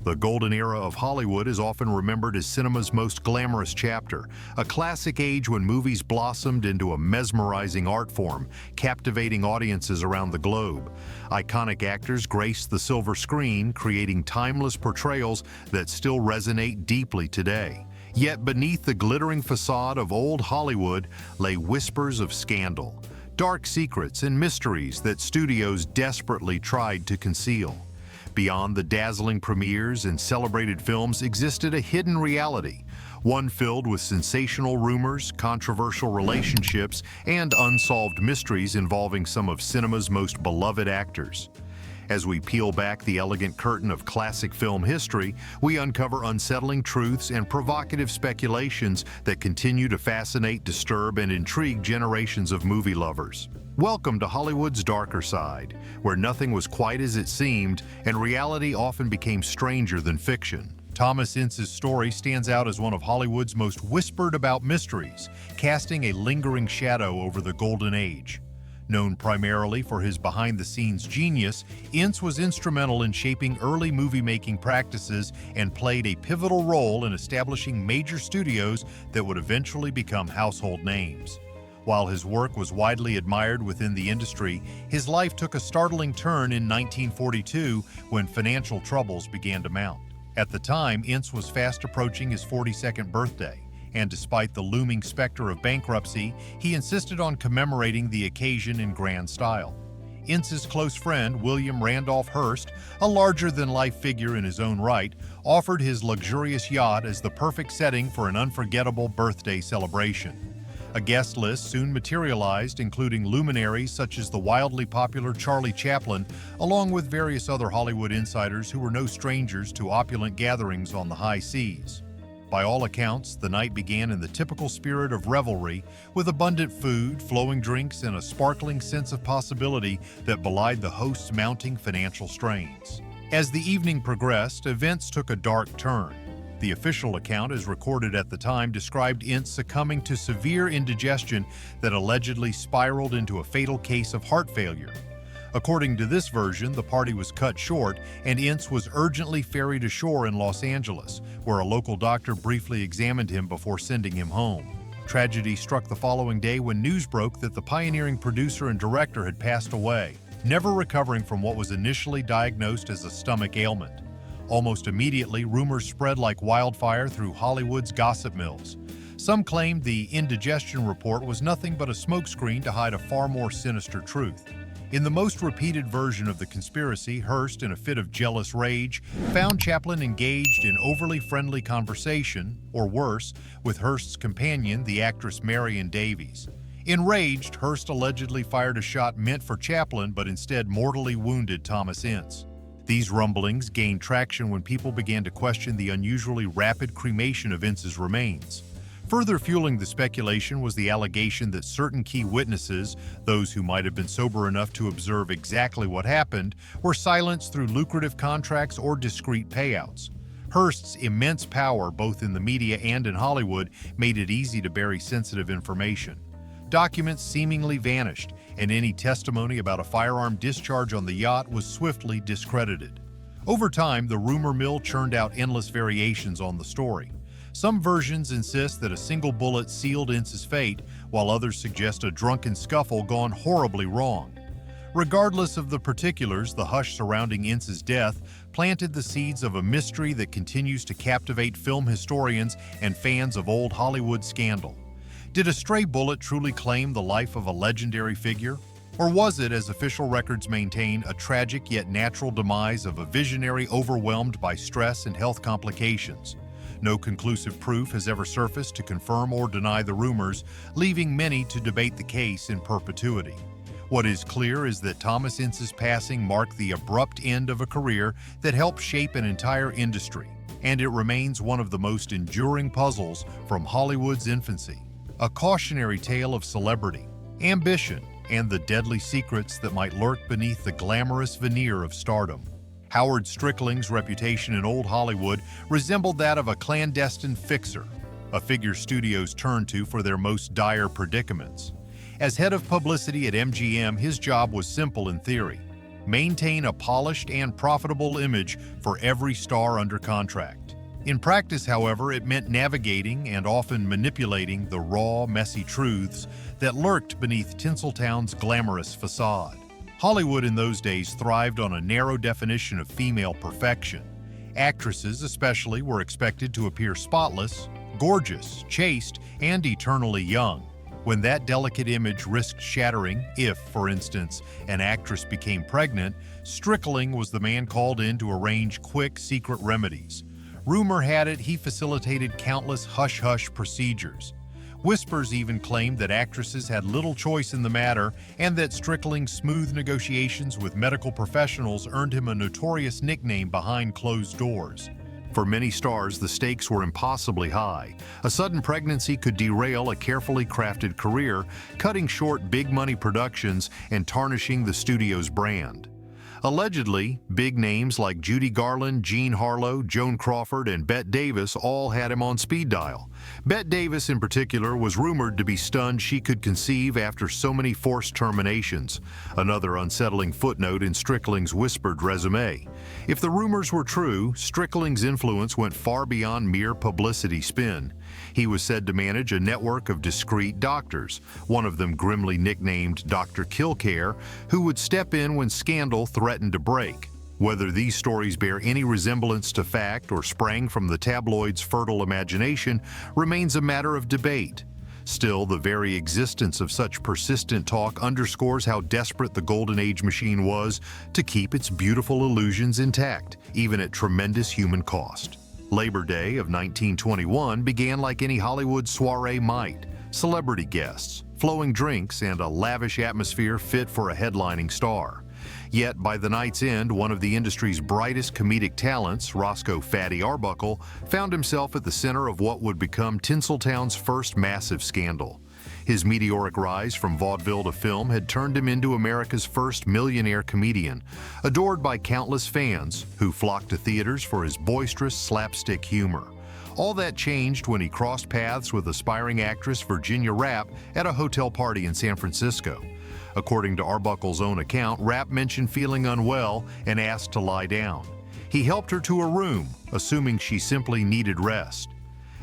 The golden era of Hollywood is often remembered as cinema's most glamorous chapter, a classic age when movies blossomed into a mesmerizing art form, captivating audiences around the globe. Iconic actors graced the silver screen, creating timeless portrayals that still resonate deeply today. Yet beneath the glittering facade of old Hollywood lay whispers of scandal, dark secrets and mysteries that studios desperately tried to conceal. Beyond the dazzling premieres and celebrated films existed a hidden reality, one filled with sensational rumors, controversial relationships, and unsolved mysteries involving some of cinema's most beloved actors. As we peel back the elegant curtain of classic film history, we uncover unsettling truths and provocative speculations that continue to fascinate, disturb, and intrigue generations of movie lovers. Welcome to Hollywood's darker side, where nothing was quite as it seemed and reality often became stranger than fiction. Thomas Ince's story stands out as one of Hollywood's most whispered-about mysteries, casting a lingering shadow over the golden age. Known primarily for his behind-the-scenes genius, Ince was instrumental in shaping early movie-making practices and played a pivotal role in establishing major studios that would eventually become household names. While his work was widely admired within the industry, his life took a startling turn in 1942 when financial troubles began to mount. At the time, Ince was fast approaching his 42nd birthday, and despite the looming specter of bankruptcy, he insisted on commemorating the occasion in grand style. Ince's close friend, William Randolph Hearst, a larger-than-life figure in his own right, offered his luxurious yacht as the perfect setting for an unforgettable birthday celebration. A guest list soon materialized, including luminaries such as the wildly popular Charlie Chaplin, along with various other Hollywood insiders who were no strangers to opulent gatherings on the high seas. By all accounts, the night began in the typical spirit of revelry, with abundant food, flowing drinks, and a sparkling sense of possibility that belied the host's mounting financial strains. As the evening progressed, events took a dark turn. The official account, as recorded at the time, described Ince succumbing to severe indigestion that allegedly spiraled into a fatal case of heart failure. According to this version, the party was cut short and Ince was urgently ferried ashore in Los Angeles, where a local doctor briefly examined him before sending him home. Tragedy struck the following day when news broke that the pioneering producer and director had passed away, never recovering from what was initially diagnosed as a stomach ailment. Almost immediately, rumors spread like wildfire through Hollywood's gossip mills. Some claimed the indigestion report was nothing but a smokescreen to hide a far more sinister truth. In the most repeated version of the conspiracy, Hearst, in a fit of jealous rage, found Chaplin engaged in overly friendly conversation, or worse, with Hearst's companion, the actress Marion Davies. Enraged, Hearst allegedly fired a shot meant for Chaplin but instead mortally wounded Thomas Ince. These rumblings gained traction when people began to question the unusually rapid cremation of Ince's remains. Further fueling the speculation was the allegation that certain key witnesses, those who might have been sober enough to observe exactly what happened, were silenced through lucrative contracts or discreet payouts. Hearst's immense power, both in the media and in Hollywood, made it easy to bury sensitive information. Documents seemingly vanished, and any testimony about a firearm discharge on the yacht was swiftly discredited. Over time, the rumor mill churned out endless variations on the story. Some versions insist that a single bullet sealed Ince's fate, while others suggest a drunken scuffle gone horribly wrong. Regardless of the particulars, the hush surrounding Ince's death planted the seeds of a mystery that continues to captivate film historians and fans of old Hollywood scandal. Did a stray bullet truly claim the life of a legendary figure? Or was it, as official records maintain, a tragic yet natural demise of a visionary overwhelmed by stress and health complications? No conclusive proof has ever surfaced to confirm or deny the rumors, leaving many to debate the case in perpetuity. What is clear is that Thomas Ince's passing marked the abrupt end of a career that helped shape an entire industry, and it remains one of the most enduring puzzles from Hollywood's infancy. A cautionary tale of celebrity, ambition, and the deadly secrets that might lurk beneath the glamorous veneer of stardom. Howard Strickling's reputation in old Hollywood resembled that of a clandestine fixer, a figure studios turned to for their most dire predicaments. As head of publicity at MGM, his job was simple in theory: maintain a polished and profitable image for every star under contract. In practice, however, it meant navigating and often manipulating the raw, messy truths that lurked beneath Tinseltown's glamorous facade. Hollywood in those days thrived on a narrow definition of female perfection. Actresses, especially, were expected to appear spotless, gorgeous, chaste, and eternally young. When that delicate image risked shattering if, for instance, an actress became pregnant, Strickling was the man called in to arrange quick, secret remedies. Rumor had it he facilitated countless hush-hush procedures. Whispers even claimed that actresses had little choice in the matter and that Strickling's smooth negotiations with medical professionals earned him a notorious nickname behind closed doors. For many stars, the stakes were impossibly high. A sudden pregnancy could derail a carefully crafted career, cutting short big-money productions and tarnishing the studio's brand. Allegedly, big names like Judy Garland, Jean Harlow, Joan Crawford, and Bette Davis all had him on speed dial. Bette Davis, in particular, was rumored to be stunned she could conceive after so many forced terminations, another unsettling footnote in Strickling's whispered resume. If the rumors were true, Strickling's influence went far beyond mere publicity spin. He was said to manage a network of discreet doctors, one of them grimly nicknamed Dr. Killcare, who would step in when scandal threatened to break. Whether these stories bear any resemblance to fact or sprang from the tabloid's fertile imagination remains a matter of debate. Still, the very existence of such persistent talk underscores how desperate the Golden Age machine was to keep its beautiful illusions intact, even at tremendous human cost. Labor Day of 1921 began like any Hollywood soiree might: celebrity guests, flowing drinks, and a lavish atmosphere fit for a headlining star. Yet by the night's end, one of the industry's brightest comedic talents, Roscoe "Fatty" Arbuckle, found himself at the center of what would become Tinseltown's first massive scandal. His meteoric rise from vaudeville to film had turned him into America's first millionaire comedian, adored by countless fans who flocked to theaters for his boisterous slapstick humor. All that changed when he crossed paths with aspiring actress Virginia Rappe at a hotel party in San Francisco. According to Arbuckle's own account, Rappe mentioned feeling unwell and asked to lie down. He helped her to a room, assuming she simply needed rest.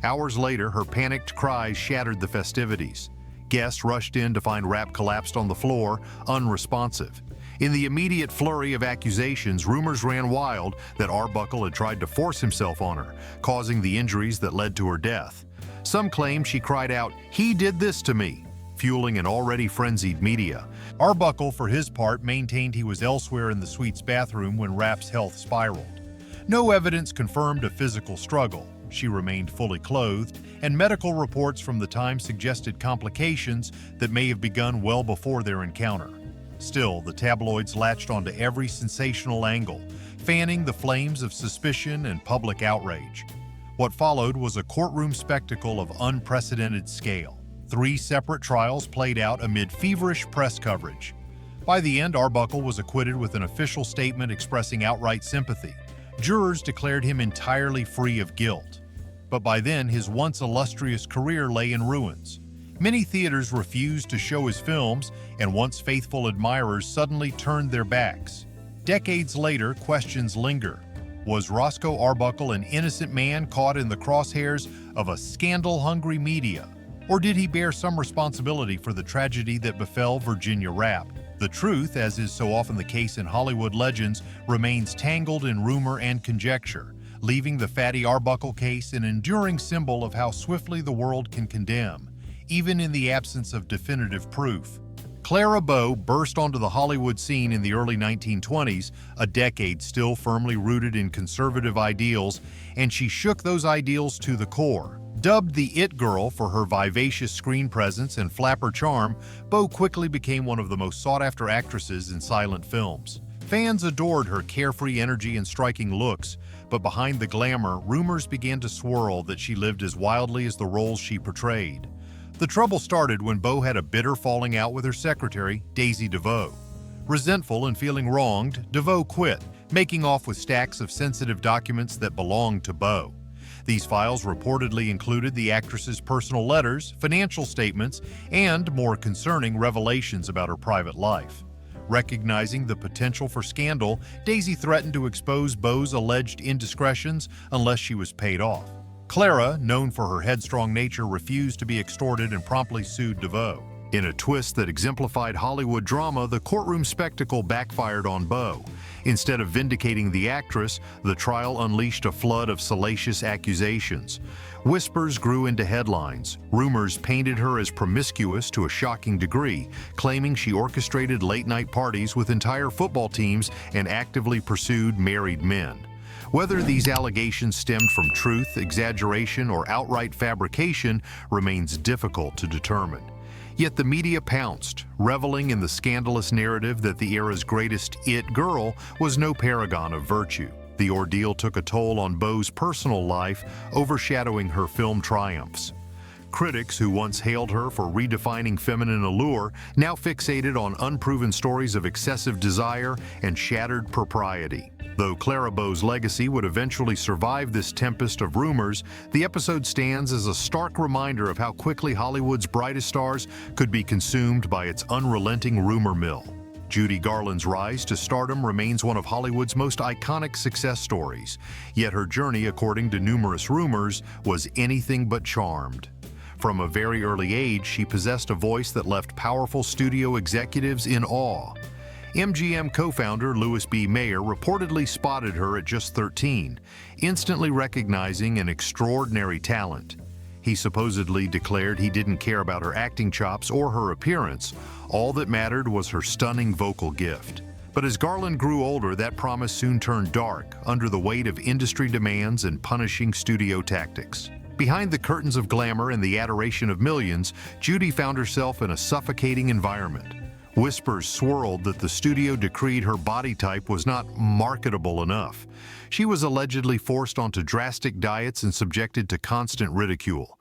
Hours later, her panicked cries shattered the festivities. Guests rushed in to find Rappe collapsed on the floor, unresponsive. In the immediate flurry of accusations, rumors ran wild that Arbuckle had tried to force himself on her, causing the injuries that led to her death. Some claim she cried out, "He did this to me," fueling an already frenzied media. Arbuckle, for his part, maintained he was elsewhere in the suite's bathroom when Rappe's health spiraled. No evidence confirmed a physical struggle. She remained fully clothed, and medical reports from the time suggested complications that may have begun well before their encounter. Still, the tabloids latched onto every sensational angle, fanning the flames of suspicion and public outrage. What followed was a courtroom spectacle of unprecedented scale. 3 separate trials played out amid feverish press coverage. By the end, Arbuckle was acquitted with an official statement expressing outright sympathy. Jurors declared him entirely free of guilt. But by then, his once illustrious career lay in ruins. Many theaters refused to show his films, and once faithful admirers suddenly turned their backs. Decades later, questions linger. Was Roscoe Arbuckle an innocent man caught in the crosshairs of a scandal-hungry media? Or did he bear some responsibility for the tragedy that befell Virginia Rappe? The truth, as is so often the case in Hollywood legends, remains tangled in rumor and conjecture, leaving the Fatty Arbuckle case an enduring symbol of how swiftly the world can condemn, even in the absence of definitive proof. Clara Bow burst onto the Hollywood scene in the early 1920s, a decade still firmly rooted in conservative ideals, and she shook those ideals to the core. Dubbed the It Girl for her vivacious screen presence and flapper charm, Bow quickly became one of the most sought-after actresses in silent films. Fans adored her carefree energy and striking looks, but behind the glamour, rumors began to swirl that she lived as wildly as the roles she portrayed. The trouble started when Bow had a bitter falling out with her secretary, Daisy DeVoe. Resentful and feeling wronged, DeVoe quit, making off with stacks of sensitive documents that belonged to Bow. These files reportedly included the actress's personal letters, financial statements, and, more concerning, revelations about her private life. Recognizing the potential for scandal, Daisy threatened to expose Beau's alleged indiscretions unless she was paid off. Clara, known for her headstrong nature, refused to be extorted and promptly sued DeVoe. In a twist that exemplified Hollywood drama, the courtroom spectacle backfired on Beau. Instead of vindicating the actress, the trial unleashed a flood of salacious accusations. Whispers grew into headlines. Rumors painted her as promiscuous to a shocking degree, claiming she orchestrated late-night parties with entire football teams and actively pursued married men. Whether these allegations stemmed from truth, exaggeration, or outright fabrication remains difficult to determine. Yet the media pounced, reveling in the scandalous narrative that the era's greatest it girl was no paragon of virtue. The ordeal took a toll on Beau's personal life, overshadowing her film triumphs. Critics who once hailed her for redefining feminine allure now fixated on unproven stories of excessive desire and shattered propriety. Though Clara Beau's legacy would eventually survive this tempest of rumors, the episode stands as a stark reminder of how quickly Hollywood's brightest stars could be consumed by its unrelenting rumor mill. Judy Garland's rise to stardom remains one of Hollywood's most iconic success stories, yet her journey, according to numerous rumors, was anything but charmed. From a very early age, she possessed a voice that left powerful studio executives in awe. MGM co-founder Louis B. Mayer reportedly spotted her at just 13, instantly recognizing an extraordinary talent. He supposedly declared he didn't care about her acting chops or her appearance. All that mattered was her stunning vocal gift. But as Garland grew older, that promise soon turned dark under the weight of industry demands and punishing studio tactics. Behind the curtains of glamour and the adoration of millions, Judy found herself in a suffocating environment. Whispers swirled that the studio decreed her body type was not marketable enough. She was allegedly forced onto drastic diets and subjected to constant ridicule.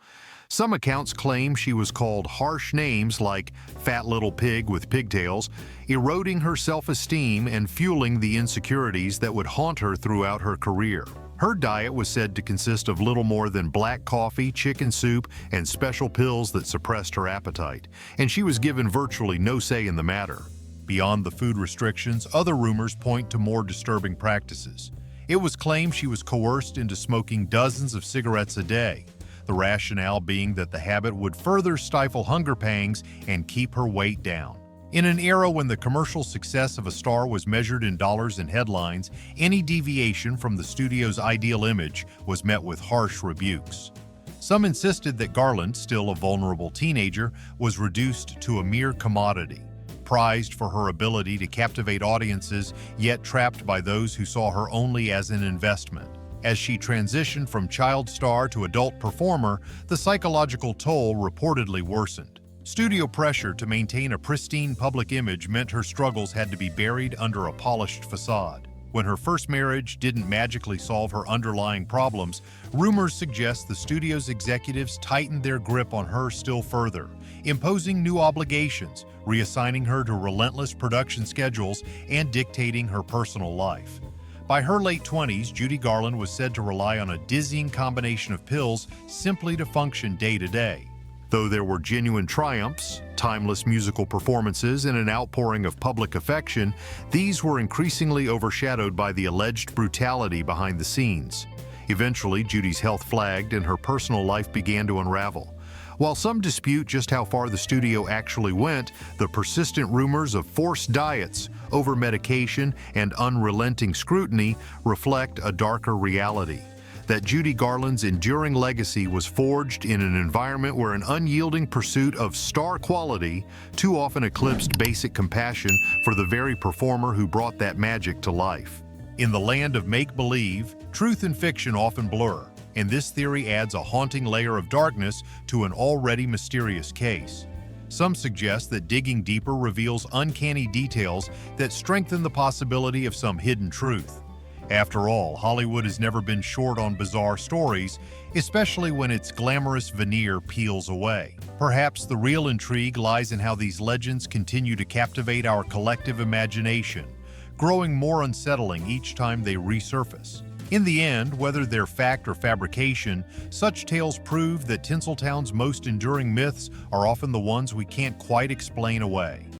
Some accounts claim she was called harsh names like fat little pig with pigtails, eroding her self-esteem and fueling the insecurities that would haunt her throughout her career. Her diet was said to consist of little more than black coffee, chicken soup, and special pills that suppressed her appetite, and she was given virtually no say in the matter. Beyond the food restrictions, other rumors point to more disturbing practices. It was claimed she was coerced into smoking dozens of cigarettes a day, the rationale being that the habit would further stifle hunger pangs and keep her weight down. In an era when the commercial success of a star was measured in dollars and headlines, any deviation from the studio's ideal image was met with harsh rebukes. Some insisted that Garland, still a vulnerable teenager, was reduced to a mere commodity, prized for her ability to captivate audiences, yet trapped by those who saw her only as an investment. As she transitioned from child star to adult performer, the psychological toll reportedly worsened. Studio pressure to maintain a pristine public image meant her struggles had to be buried under a polished facade. When her first marriage didn't magically solve her underlying problems, rumors suggest the studio's executives tightened their grip on her still further, imposing new obligations, reassigning her to relentless production schedules, and dictating her personal life. By her late 20s, Judy Garland was said to rely on a dizzying combination of pills simply to function day to day. Though there were genuine triumphs, timeless musical performances, and an outpouring of public affection, these were increasingly overshadowed by the alleged brutality behind the scenes. Eventually, Judy's health flagged and her personal life began to unravel. While some dispute just how far the studio actually went, the persistent rumors of forced diets, over-medication, and unrelenting scrutiny reflect a darker reality. That Judy Garland's enduring legacy was forged in an environment where an unyielding pursuit of star quality too often eclipsed basic compassion for the very performer who brought that magic to life. In the land of make-believe, truth and fiction often blur, and this theory adds a haunting layer of darkness to an already mysterious case. Some suggest that digging deeper reveals uncanny details that strengthen the possibility of some hidden truth. After all, Hollywood has never been short on bizarre stories, especially when its glamorous veneer peels away. Perhaps the real intrigue lies in how these legends continue to captivate our collective imagination, growing more unsettling each time they resurface. In the end, whether they're fact or fabrication, such tales prove that Tinseltown's most enduring myths are often the ones we can't quite explain away.